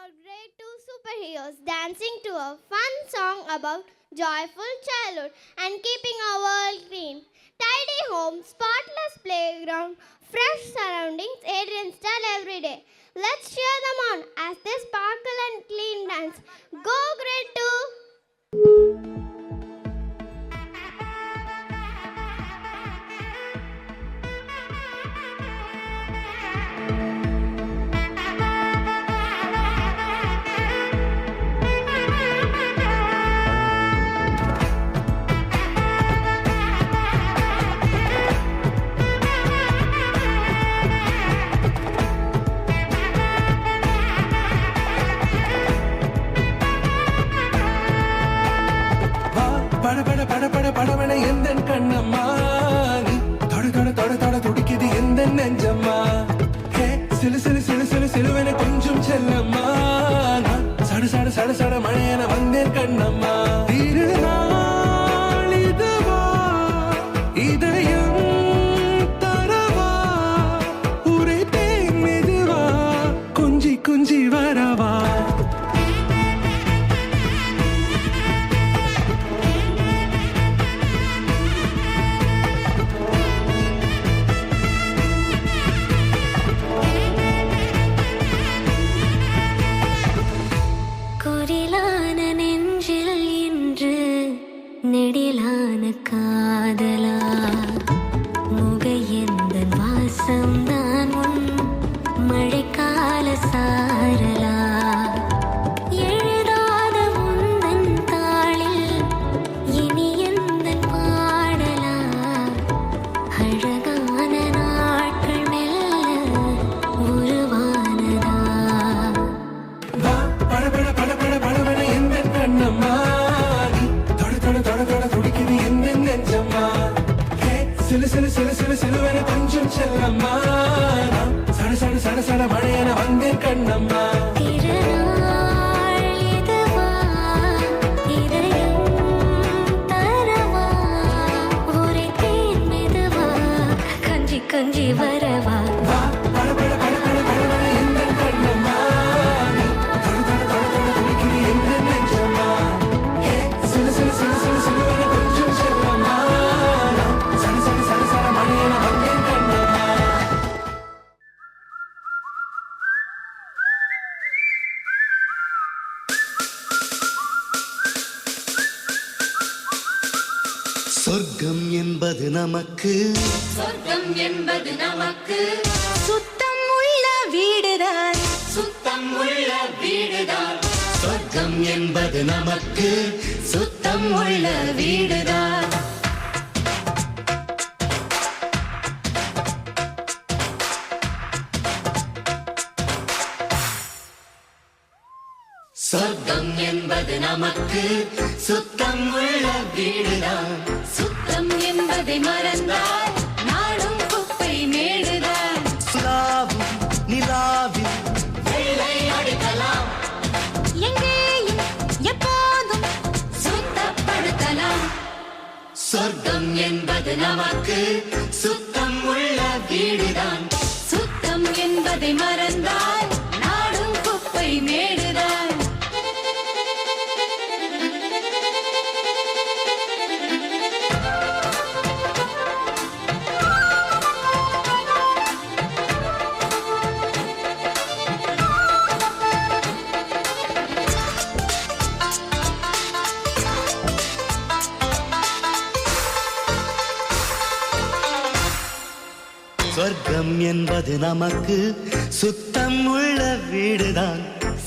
our grade 2 superheroes dancing to a fun song about joyful childhood and keeping our world clean. Tidy home, spotless playground, fresh surroundings, Adrian style every day. Let's cheer them on as they sparkle and clean dance. Go grade 2! படபட எந்தன் கண்ணம்மா நீ தொட தொட தொட தொட துடிக்குது எந்தன் நெஞ்சம்மா ஹே சிலு சிலு சிலு சிலு சிலுவென கொஞ்சம் செல்லம்மா நான் சட சட சட சட மழையென வந்தேன் கண்ணம்மா திருநாள் இதுவா இதயம் தரவா உரைத்தேன் மெதுவா கொஞ்சி கொஞ்சி வரவா நெடிலான காதலா முகையெந்த வாசம்தான் உன் மழைக்கால சாரலா எழுதாத உந்தன் தாளில் இனி எந்த பாடலா அழகான நாட்கள் மெல்ல உருவானதா படபட படபட படபட எந்த கண்ணம்மா துடிக்குது எந்த நெஞ்சம்மா சிலு சிலு சிலு சிலு சிலுவென கொஞ்சம் செல்லம்மா சட சட சட சட மழையென வந்தேன் கண்ணம்மா கஞ்சி வரவா படபட படபட படபட எந்த கண்ணம்மா துடிக்குது எந்த நெஞ்சம்மா சிலு சிலு சிலு சிலு சிலுவென கொஞ்சம் செல்லம்மா சட சட சட சட மழையென வந்தேன் கண்ணம்மா சொர்க்கம் என்பது நமக்கு சுத்தம் உள்ள வீடுதான் சொர்க்கம் என்பது நமக்கு சுத்தம் உள்ள வீடுதான் சொர்க்கம் என்பது நமக்கு சுத்தம் உள்ள வீடுதான் சுத்தம் என்பதை மறந்தால் நாடும் குப்பை மேடுதான் நிலாவில் வெள்ளை அடிக்கலாம் எங்கேயும் எப்போதும் சுத்தப்படுத்தலாம் சொர்க்கம் என்பது நமக்கு சுத்தம் உள்ள வீடுதான் சுத்தம் என்பதை மறந்தால் நாடும் குப்பை மேடுதான் சொர்க்கம் என்பது நமக்கு சுத்தம் உள்ள வீடுதான்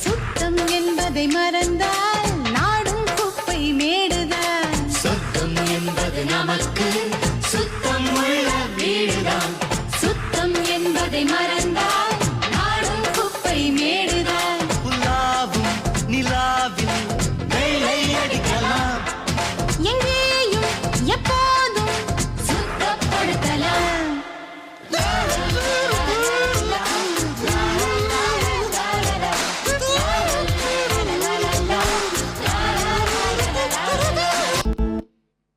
சுத்தம் என்பதை மறந்தால் நாடும் குப்பை மேடுதான் சொர்க்கம் என்பது நமக்கு சுத்தம் உள்ள